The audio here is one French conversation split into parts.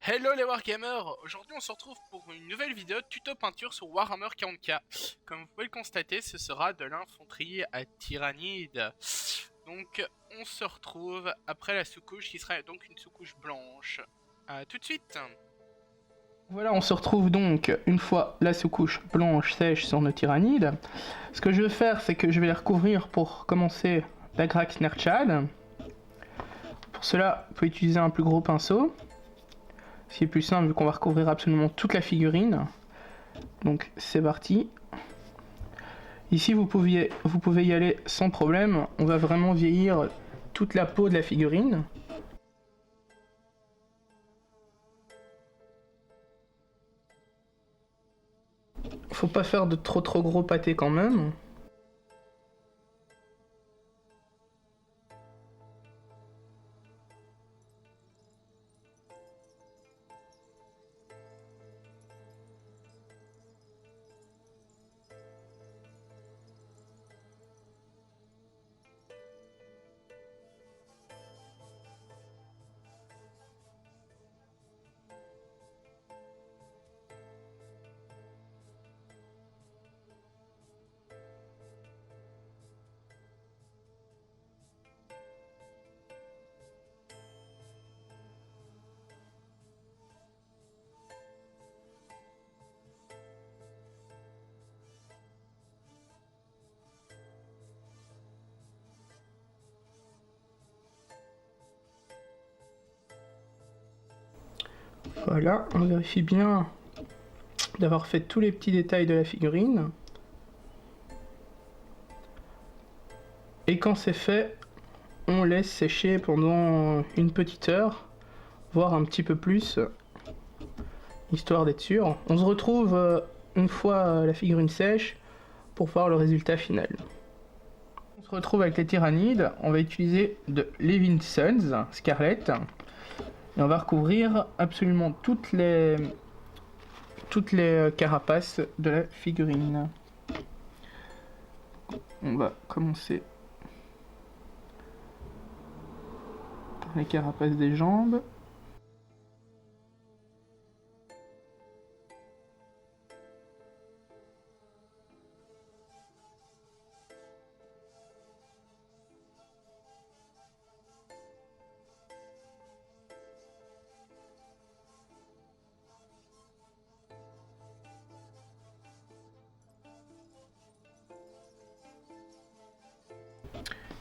Hello les Wargamers. Aujourd'hui on se retrouve pour une nouvelle vidéo de tuto peinture sur Warhammer 40k. Comme vous pouvez le constater, ce sera de l'infanterie à tyrannide. Donc on se retrouve après la sous-couche qui sera donc une sous-couche blanche. A tout de suite. Voilà, on se retrouve donc une fois la sous-couche blanche sèche sur nos tyrannides. Ce que je vais faire, c'est que je vais les recouvrir pour commencer la Grax Nerchad. Pour cela, vous pouvez utiliser un plus gros pinceau. Ce qui est plus simple vu qu'on va recouvrir absolument toute la figurine. Donc c'est parti. Ici vous pouvez y aller sans problème. On va vraiment vieillir toute la peau de la figurine. Faut pas faire de trop gros pâtés quand même. Voilà, on vérifie bien d'avoir fait tous les petits détails de la figurine. Et quand c'est fait, on laisse sécher pendant une petite heure, voire un petit peu plus, histoire d'être sûr. On se retrouve une fois la figurine sèche pour voir le résultat final. On se retrouve avec les tyrannides, on va utiliser de Levin Sons Scarlet, et on va recouvrir absolument toutes les carapaces de la figurine. On va commencer par les carapaces des jambes.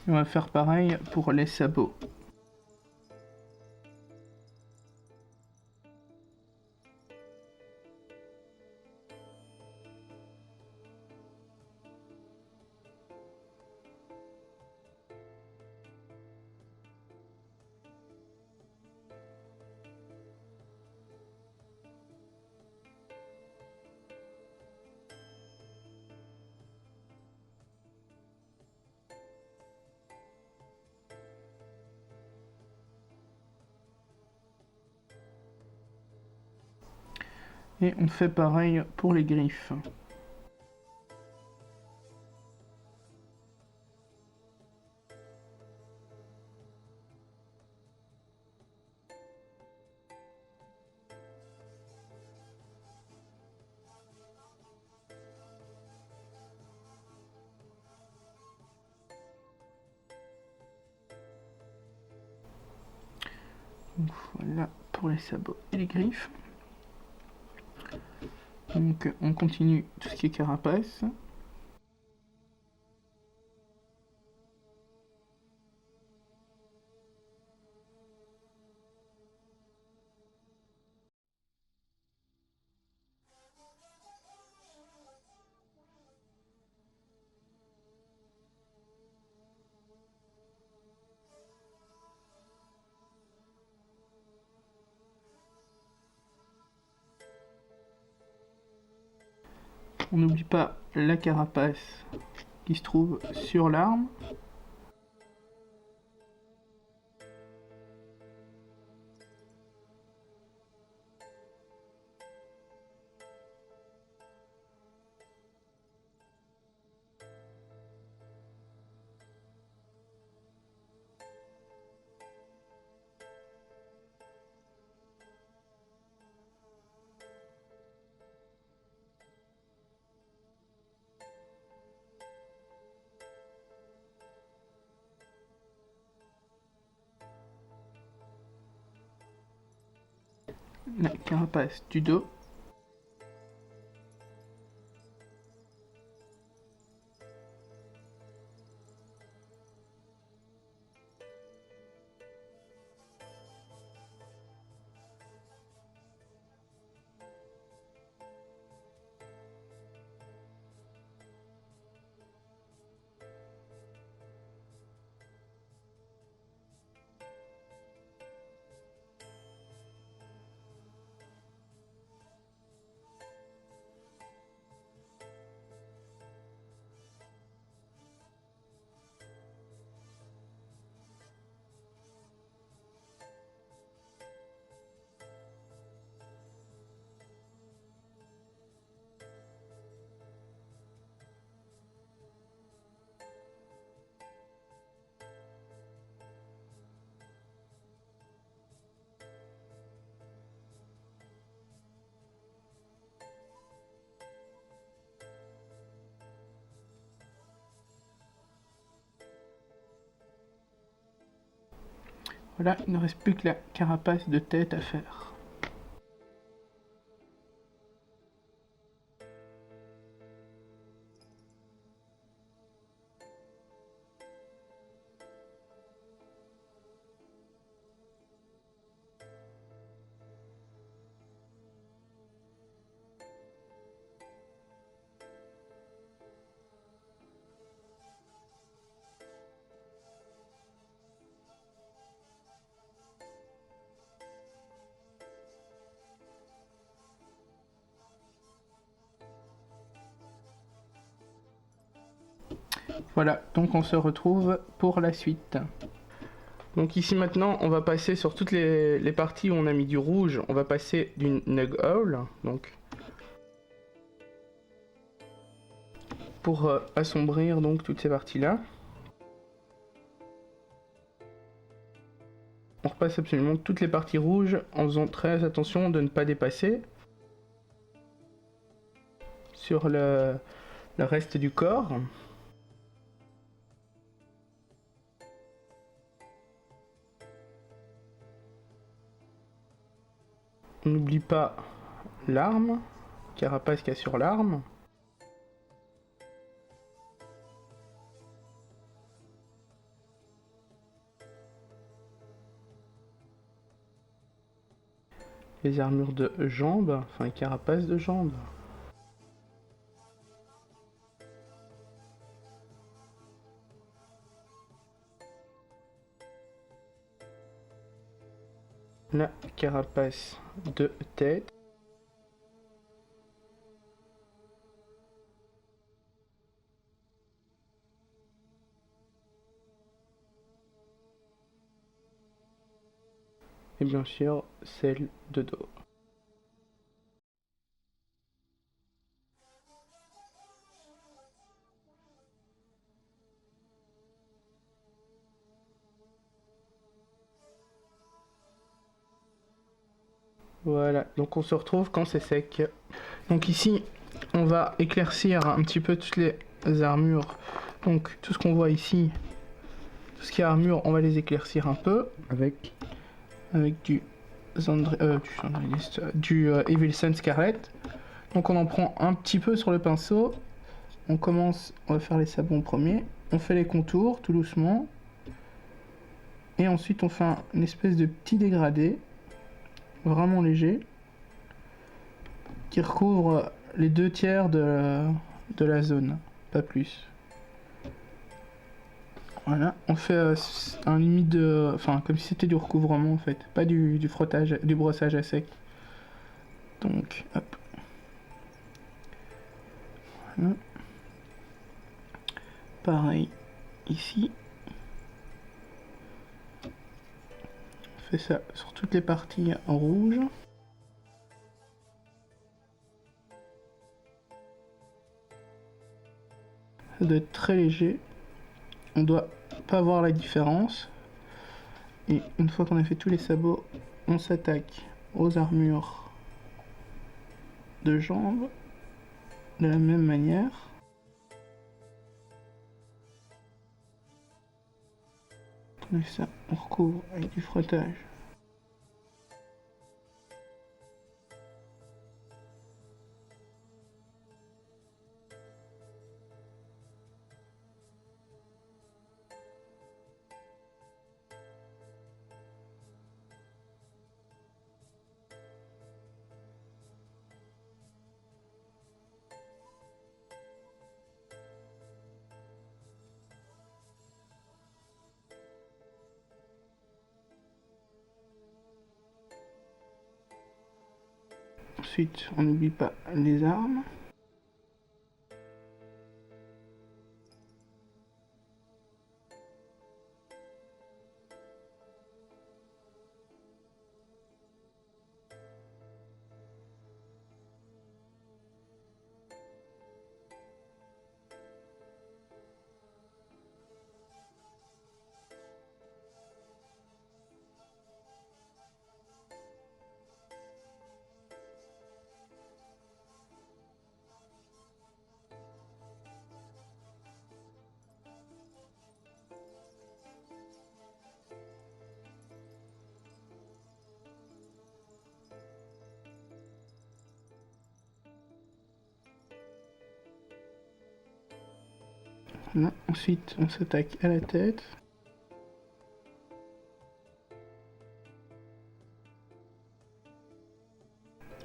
Et on va faire pareil pour les sabots. Et on fait pareil pour les griffes. Donc voilà pour les sabots et les griffes. Donc on continue tout ce qui est carapace. On n'oublie pas la carapace qui se trouve sur l'arme. la carapace du dos. Voilà, il ne reste plus que la carapace de tête à faire. Voilà, donc on se retrouve pour la suite. Donc ici maintenant, on va passer sur toutes les parties où on a mis du rouge. On va passer d'une Nug Hole, donc pour assombrir donc toutes ces parties-là. On repasse absolument toutes les parties rouges en faisant très attention de ne pas dépasser sur le reste du corps. On n'oublie pas l'arme, carapace qu'il y a sur l'arme. Les armures de jambes, enfin carapace de jambes. La carapace de tête. Et bien sûr, celle de dos. Voilà, donc on se retrouve quand c'est sec. Donc ici, on va éclaircir un petit peu toutes les armures. Donc tout ce qu'on voit ici, tout ce qui est armure, on va les éclaircir un peu avec du Evil Sun Scarlet. Donc on en prend un petit peu sur le pinceau. On va faire les sabots en premier. On fait les contours tout doucement. Et ensuite on fait une espèce de petit dégradé, vraiment léger, qui recouvre les 2/3 de la zone, pas plus. Voilà, on fait un limite de... Enfin, comme si c'était du recouvrement en fait, pas du frottage, du brossage à sec. Donc, hop. Voilà. Pareil, ici. On fait ça sur toutes les parties en rouge. Ça doit être très léger. On doit pas voir la différence. Et une fois qu'on a fait tous les sabots, on s'attaque aux armures de jambes de la même manière. Comme ça, on recouvre avec du frottage. Ensuite, on n'oublie pas les armes. Voilà. Ensuite, on s'attaque à la tête.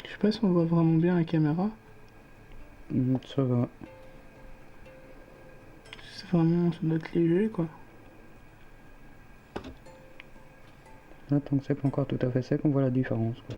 Je sais pas si on voit vraiment bien la caméra. Ça va. C'est vraiment, ça doit être léger quoi. Là, tant que c'est pas encore tout à fait sec, on voit la différence, quoi.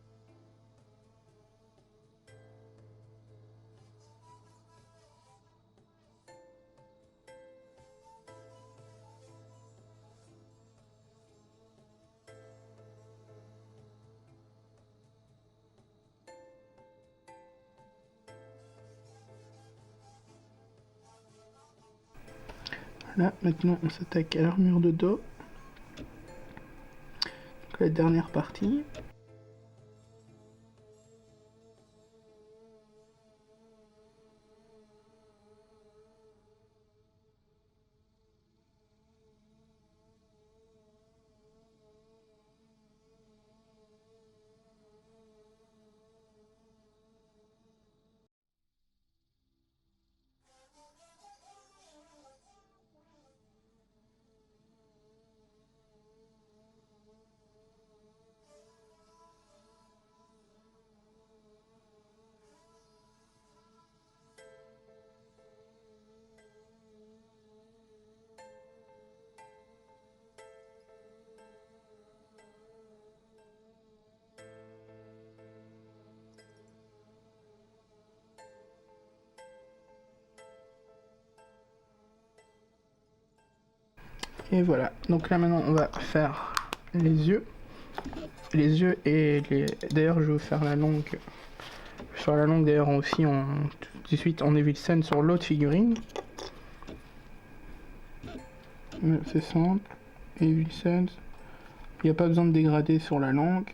Là, maintenant, on s'attaque à l'armure de dos. Donc, la dernière partie. Et voilà, donc là maintenant on va faire les yeux. Les yeux et les... D'ailleurs je vais vous faire la longue. Je vais faire la longue d'ailleurs aussi en... tout de suite en Evilsen sur l'autre figurine. C'est simple. Evilsen. Il n'y a pas besoin de dégrader sur la langue.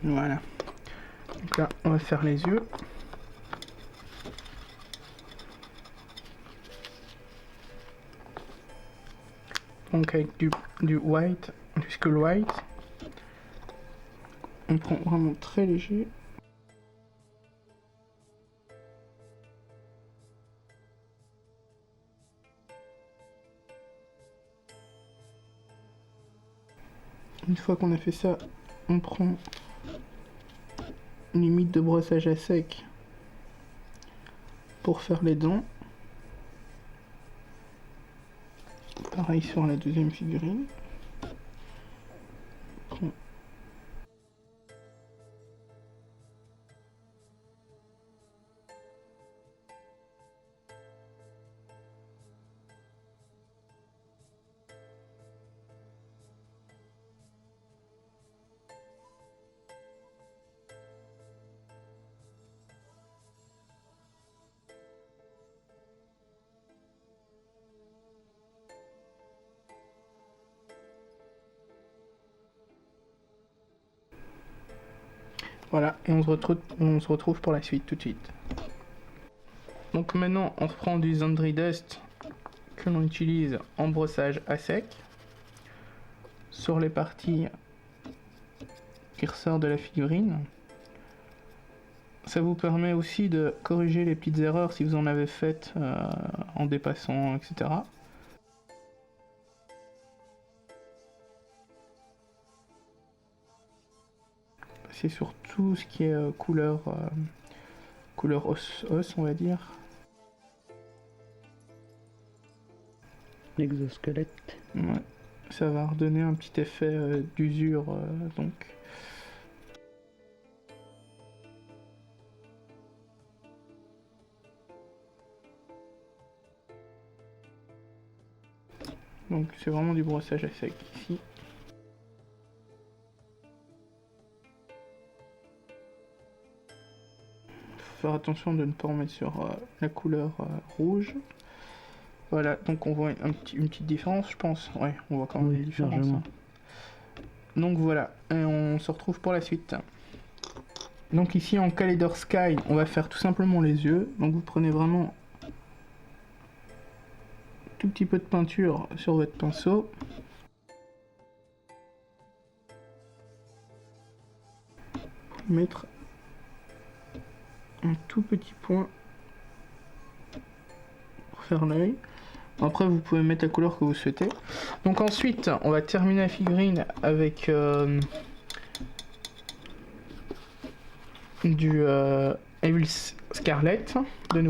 Voilà. Donc là, on va faire les yeux. Donc avec du white, du skull white. On prend vraiment très léger. Une fois qu'on a fait ça, on prend une limite de brossage à sec pour faire les dents. Pareil sur la deuxième figurine. Voilà, et on se retrouve pour la suite tout de suite. Donc maintenant, on reprend du Zandri Dust que l'on utilise en brossage à sec sur les parties qui ressortent de la figurine. Ça vous permet aussi de corriger les petites erreurs si vous en avez faites en dépassant, etc. C'est surtout ce qui est couleur os, on va dire. L'exosquelette. Ouais. Ça va redonner un petit effet d'usure, donc. Donc c'est vraiment du brossage à sec ici. Faut faire attention de ne pas en mettre sur la couleur rouge. Voilà, donc on voit une petite différence, je pense. Ouais, on voit quand même une différence. largement. Donc voilà, et on se retrouve pour la suite. Donc ici en Kaleidos Sky, on va faire tout simplement les yeux. Donc vous prenez vraiment tout petit peu de peinture sur votre pinceau. Mettre un tout petit point pour faire l'œil. Après vous pouvez mettre la couleur que vous souhaitez. Donc ensuite on va terminer la figurine avec du Evil Scarlet de nouveau.